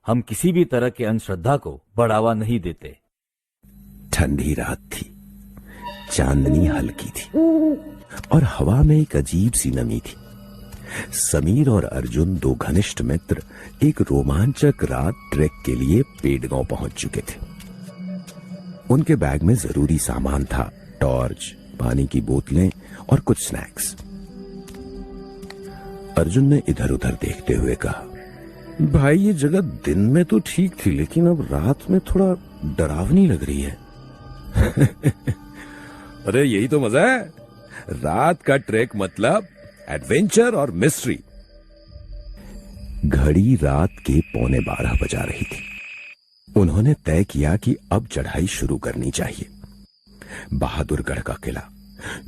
हम किसी भी तरह के अंधश्रद्धा को बढ़ावा नहीं देते। ठंडी रात थी, चांदनी हल्की थी और हवा में एक अजीब सी नमी थी। समीर और अर्जुन, दो घनिष्ठ मित्र, एक रोमांचक रात ट्रैक के लिए पेड़गांव पहुंच चुके थे। उनके बैग में जरूरी सामान था, टॉर्च, पानी की बोतलें और कुछ स्नैक्स। अर्जुन ने इधर उधर देखते हुए कहा, भाई ये जगह दिन में तो ठीक थी, लेकिन अब रात में थोड़ा डरावनी लग रही है। अरे यही तो मजा है, रात का ट्रैक मतलब एडवेंचर और मिस्ट्री। घड़ी रात के 11:15 बजा रही थी। उन्होंने तय किया कि अब चढ़ाई शुरू करनी चाहिए। बहादुरगढ़ का किला,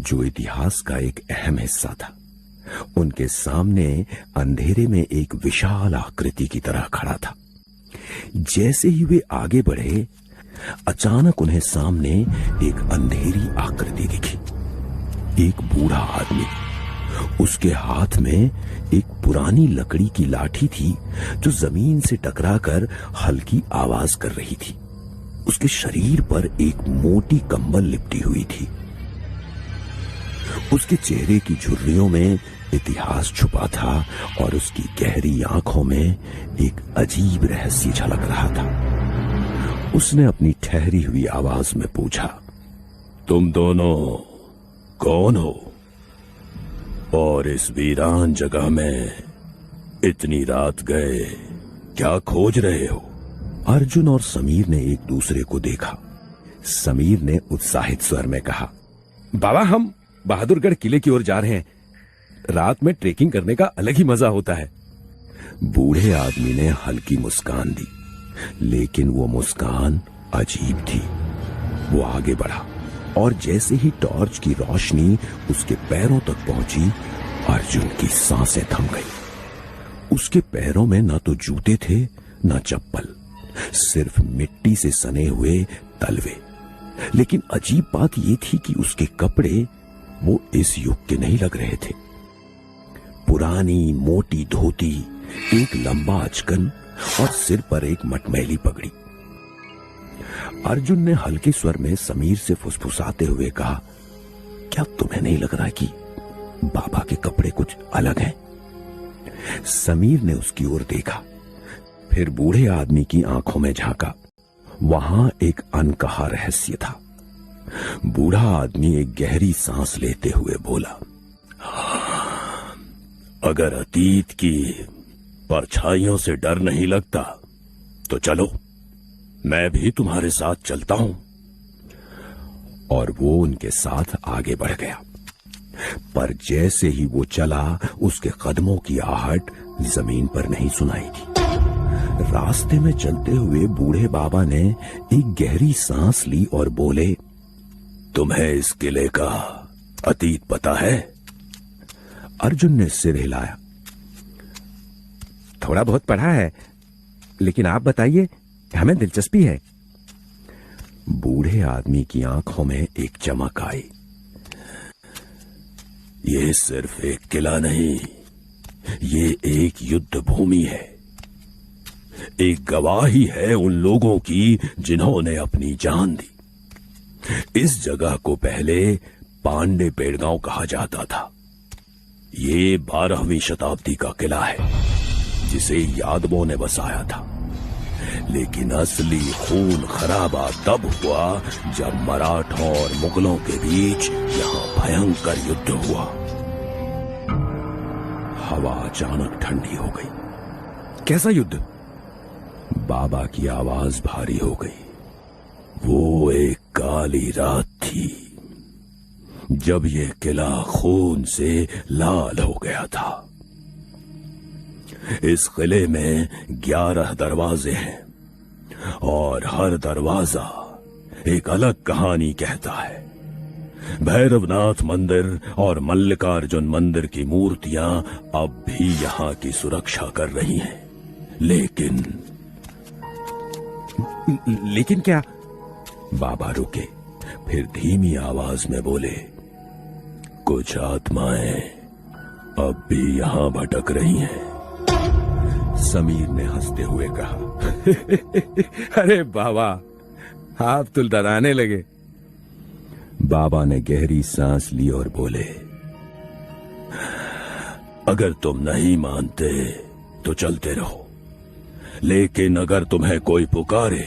जो इतिहास का एक अहम हिस्सा था, उनके सामने अंधेरे में एक विशाल आकृति की तरह खड़ा था। जैसे ही वे आगे बढ़े, अचानक उन्हें सामने एक अंधेरी आकृति दिखी। एक बूढ़ा आदमी, उसके हाथ में एक पुरानी लकड़ी की लाठी थी जो जमीन से टकराकर हल्की आवाज कर रही थी। उसके शरीर पर एक मोटी कंबल लिपटी हुई थी। उसके चेहरे की झुर्रियों में इतिहास छुपा था और उसकी गहरी आंखों में एक अजीब रहस्य झलक रहा था। उसने अपनी ठहरी हुई आवाज में पूछा, तुम दोनों कौन हो और इस वीरान जगह में इतनी रात गए क्या खोज रहे हो? अर्जुन और समीर ने एक दूसरे को देखा। समीर ने उत्साहित स्वर में कहा, बाबा हम बहादुरगढ़ किले की ओर जा रहे हैं। रात में ट्रेकिंग करने का अलग ही मजा होता है। बूढ़े आदमी ने हल्की मुस्कान दी, लेकिन वो मुस्कान अजीब थी। वो आगे बढ़ा और जैसे ही टॉर्च की रोशनी उसके पैरों तक पहुंची, अर्जुन की सांसें थम गई। उसके पैरों में न तो जूते थे न चप्पल, सिर्फ मिट्टी से सने हुए तलवे। लेकिन अजीब बात यह थी कि उसके कपड़े वो इस युग के नहीं लग रहे थे। पुरानी मोटी धोती, एक लंबा अचकन और सिर पर एक मटमैली पगड़ी। अर्जुन ने हल्के स्वर में समीर से फुसफुसाते हुए कहा, क्या तुम्हें नहीं लग रहा कि बाबा के कपड़े कुछ अलग हैं? समीर ने उसकी ओर देखा, फिर बूढ़े आदमी की आंखों में झांका। वहां एक अनकहा रहस्य था। बूढ़ा आदमी एक गहरी सांस लेते हुए बोला, अगर अतीत की परछाइयों से डर नहीं लगता तो चलो, मैं भी तुम्हारे साथ चलता हूं। और वो उनके साथ आगे बढ़ गया। पर जैसे ही वो चला, उसके कदमों की आहट जमीन पर नहीं सुनाई थी। रास्ते में चलते हुए बूढ़े बाबा ने एक गहरी सांस ली और बोले, तुम्हें इस किले का अतीत पता है? अर्जुन ने सिर हिलाया, थोड़ा बहुत पढ़ा है, लेकिन आप बताइए, हमें दिलचस्पी है। बूढ़े आदमी की आंखों में एक चमक आई। ये सिर्फ एक किला नहीं, ये एक युद्ध भूमि है, एक गवाही है उन लोगों की जिन्होंने अपनी जान दी। इस जगह को पहले पांडे पेड़गांव कहा जाता था। ये 12वीं शताब्दी का किला है जिसे यादवों ने बसाया था। लेकिन असली खून खराबा तब हुआ जब मराठों और मुगलों के बीच यहां भयंकर युद्ध हुआ। हवा अचानक ठंडी हो गई। कैसा युद्ध? बाबा की आवाज भारी हो गई। वो एक काली रात थी जब ये किला खून से लाल हो गया था। इस किले में 11 दरवाजे हैं और हर दरवाजा एक अलग कहानी कहता है। भैरवनाथ मंदिर और मल्लिकार्जुन मंदिर की मूर्तियां अब भी यहां की सुरक्षा कर रही हैं। लेकिन क्या? बाबा रुके, फिर धीमी आवाज में बोले, कुछ आत्माएं अब भी यहां भटक रही हैं। समीर ने हंसते हुए कहा। अरे बाबा, आप तो डराने लगे। बाबा ने गहरी सांस ली और बोले, अगर तुम नहीं मानते तो चलते रहो, लेकिन अगर तुम्हें कोई पुकारे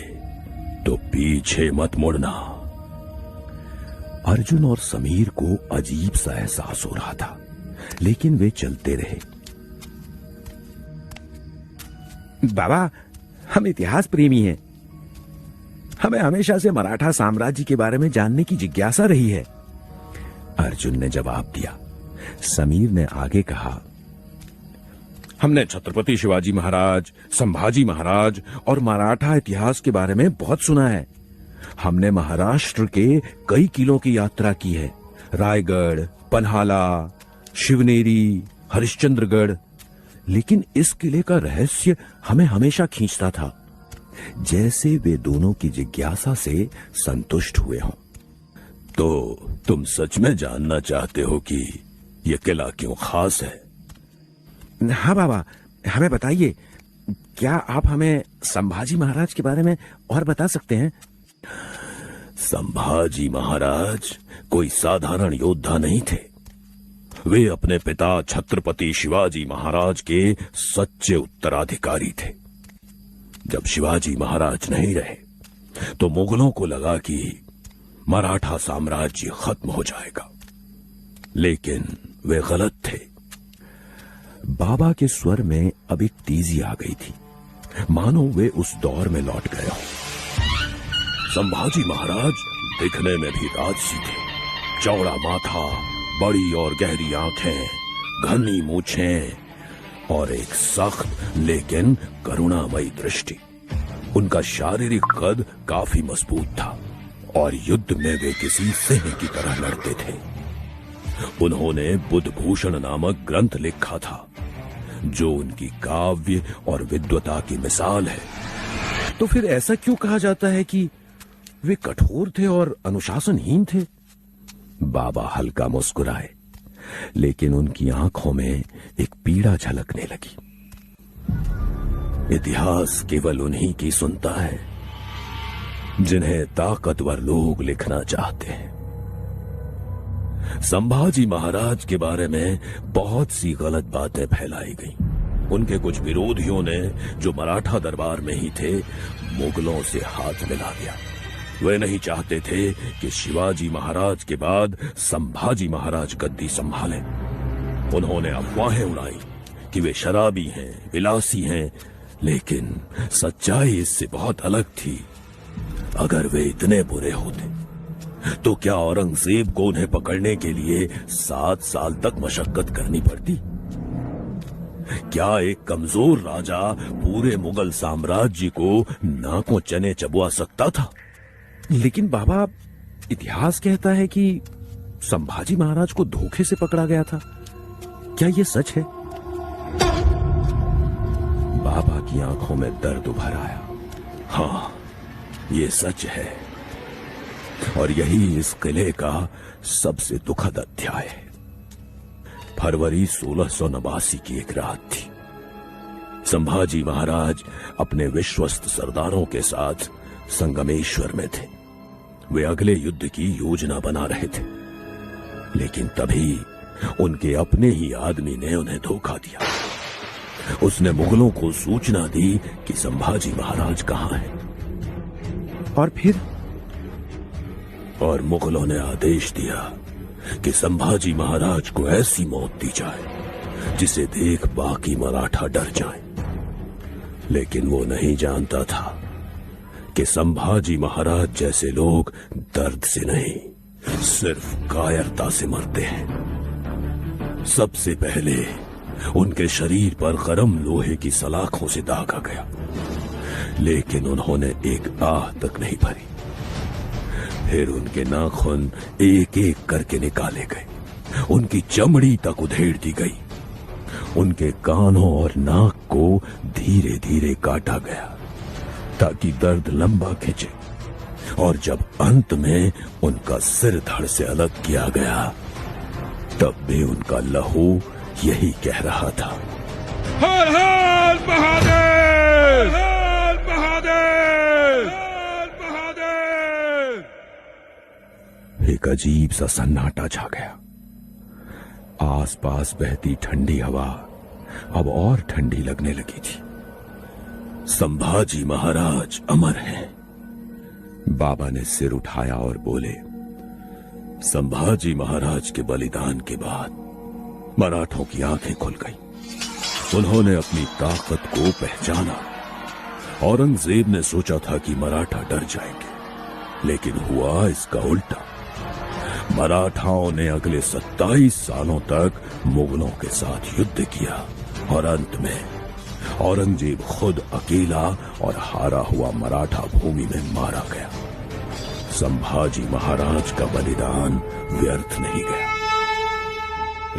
तो पीछे मत मुड़ना। अर्जुन और समीर को अजीब सा एहसास हो रहा था, लेकिन वे चलते रहे। बाबा, हम इतिहास प्रेमी हैं। हमें हमेशा से मराठा साम्राज्य के बारे में जानने की जिज्ञासा रही है, अर्जुन ने जवाब दिया। समीर ने आगे कहा, हमने छत्रपति शिवाजी महाराज, संभाजी महाराज और मराठा इतिहास के बारे में बहुत सुना है। हमने महाराष्ट्र के कई किलों की यात्रा की है, रायगढ़, पन्हाला, शिवनेरी, हरिश्चंद्रगढ़, लेकिन इस किले का रहस्य हमें हमेशा खींचता था। जैसे वे दोनों की जिज्ञासा से संतुष्ट हुए हों। तो तुम सच में जानना चाहते हो कि यह किला क्यों खास है? हाँ बाबा, हमें बताइए। क्या आप हमें संभाजी महाराज के बारे में और बता सकते हैं? संभाजी महाराज कोई साधारण योद्धा नहीं थे। वे अपने पिता छत्रपति शिवाजी महाराज के सच्चे उत्तराधिकारी थे। जब शिवाजी महाराज नहीं रहे तो मुगलों को लगा कि मराठा साम्राज्य खत्म हो जाएगा, लेकिन वे गलत थे। बाबा के स्वर में अब एक तेजी आ गई थी, मानो वे उस दौर में लौट गए हों। संभाजी महाराज दिखने में भी राजसी थे। चौड़ा माथा, बड़ी और गहरी आंखें, घनी मूछें और एक सख्त लेकिन करुणामयी दृष्टि। उनका शारीरिक कद काफी मजबूत था और युद्ध में वे किसी सिंह की तरह लड़ते थे। उन्होंने बुद्धभूषण नामक ग्रंथ लिखा था, जो उनकी काव्य और विद्वता की मिसाल है। तो फिर ऐसा क्यों कहा जाता है कि वे कठोर थे और अनुशासनहीन थे? बाबा हल्का मुस्कुराए, लेकिन उनकी आंखों में एक पीड़ा झलकने लगी। इतिहास केवल उन्हीं की सुनता है जिन्हें ताकतवर लोग लिखना चाहते हैं। संभाजी महाराज के बारे में बहुत सी गलत बातें फैलाई गईं। उनके कुछ विरोधियों ने, जो मराठा दरबार में ही थे, मुगलों से हाथ मिला दिया। वे नहीं चाहते थे कि शिवाजी महाराज के बाद संभाजी महाराज गद्दी संभालें। उन्होंने अफवाहें उड़ाई कि वे शराबी हैं, विलासी हैं, लेकिन सच्चाई इससे बहुत अलग थी। अगर वे इतने बुरे होते तो क्या औरंगजेब को उन्हें पकड़ने के लिए 7 साल तक मशक्कत करनी पड़ती? क्या एक कमजोर राजा पूरे मुगल साम्राज्य को नाकों चने चबवा सकता था? लेकिन बाबा, इतिहास कहता है कि संभाजी महाराज को धोखे से पकड़ा गया था। क्या यह सच है? बाबा की आंखों में दर्द उभर आया। हाँ, ये सच है, और यही इस किले का सबसे दुखद अध्याय है। फरवरी 1689 की एक रात थी। संभाजी महाराज अपने विश्वस्त सरदारों के साथ संगमेश्वर में थे। वे अगले युद्ध की योजना बना रहे थे, लेकिन तभी उनके अपने ही आदमी ने उन्हें धोखा दिया। उसने मुगलों को सूचना दी कि संभाजी महाराज कहां हैं। और मुगलों ने आदेश दिया कि संभाजी महाराज को ऐसी मौत दी जाए जिसे देख बाकी मराठा डर जाएं। लेकिन वो नहीं जानता था कि संभाजी महाराज जैसे लोग दर्द से नहीं, सिर्फ कायरता से मरते हैं। सबसे पहले उनके शरीर पर गरम लोहे की सलाखों से दागा गया, लेकिन उन्होंने एक आह तक नहीं भरी। फिर उनके नाखून एक एक करके निकाले गए, उनकी चमड़ी तक उधेड़ दी गई, उनके कानों और नाक को धीरे धीरे काटा गया ताकि दर्द लंबा खिंचे, और जब अंत में उनका सिर धड़ से अलग किया गया, तब भी उनका लहू यही कह रहा था, हर हर महादेव। एक अजीब सा सन्नाटा छा गया। आसपास बहती ठंडी हवा अब और ठंडी लगने लगी थी। संभाजी महाराज अमर हैं। बाबा ने सिर उठाया और बोले, संभाजी महाराज के बलिदान के बाद मराठों की आंखें खुल गई। उन्होंने अपनी ताकत को पहचाना। औरंगजेब ने सोचा था कि मराठा डर जाएंगे, लेकिन हुआ इसका उल्टा। मराठाओं ने अगले 27 सालों तक मुगलों के साथ युद्ध किया और अंत में औरंगजेब खुद अकेला और हारा हुआ मराठा भूमि में मारा गया। संभाजी महाराज का बलिदान व्यर्थ नहीं गया।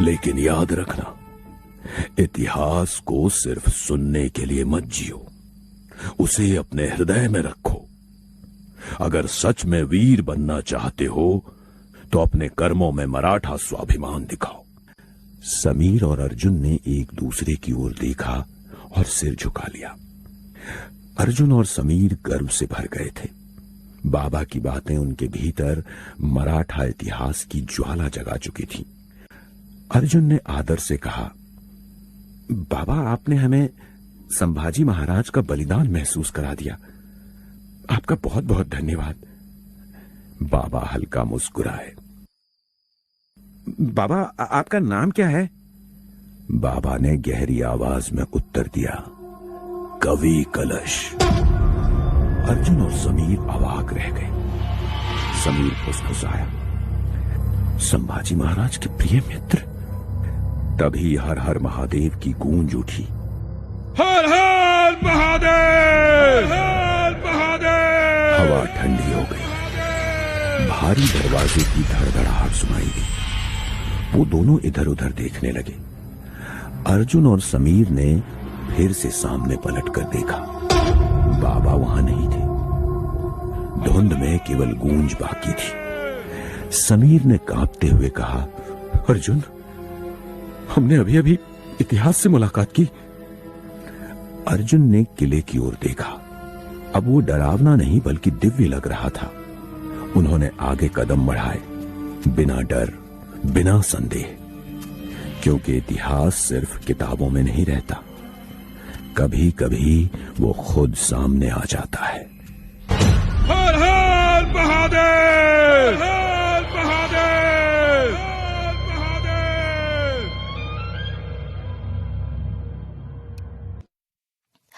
लेकिन याद रखना, इतिहास को सिर्फ सुनने के लिए मत जियो, उसे अपने हृदय में रखो। अगर सच में वीर बनना चाहते हो तो अपने कर्मों में मराठा स्वाभिमान दिखाओ। समीर और अर्जुन ने एक दूसरे की ओर देखा और सिर झुका लिया। अर्जुन और समीर गर्व से भर गए थे। बाबा की बातें उनके भीतर मराठा इतिहास की ज्वाला जगा चुकी थी। अर्जुन ने आदर से कहा, बाबा, आपने हमें संभाजी महाराज का बलिदान महसूस करा दिया। आपका बहुत बहुत धन्यवाद। बाबा हल्का मुस्कुराए। बाबा, आपका नाम क्या है? बाबा ने गहरी आवाज में उत्तर दिया, कवि कलश। अर्जुन और समीर अवाक रह गए। समीर फुसफुसाया, संभाजी महाराज के प्रिय मित्र। तभी हर हर महादेव की गूंज उठी। हर हर महादेव, हर हर महादेव। हवा ठंडी हो गई। भारी दरवाजे की धड़धड़ाहट सुनाई दी। वो दोनों इधर उधर देखने लगे। अर्जुन और समीर ने फिर से सामने पलटकर देखा। बाबा वहां नहीं थे। धुंध में केवल गूंज बाकी थी। समीर ने कांपते हुए कहा, अर्जुन, हमने अभी अभी इतिहास से मुलाकात की। अर्जुन ने किले की ओर देखा। अब वो डरावना नहीं बल्कि दिव्य लग रहा था। उन्होंने आगे कदम बढ़ाए, बिना डर, बिना संदेह, क्योंकि इतिहास सिर्फ किताबों में नहीं रहता, कभी कभी वो खुद सामने आ जाता है। हर हर महादेव।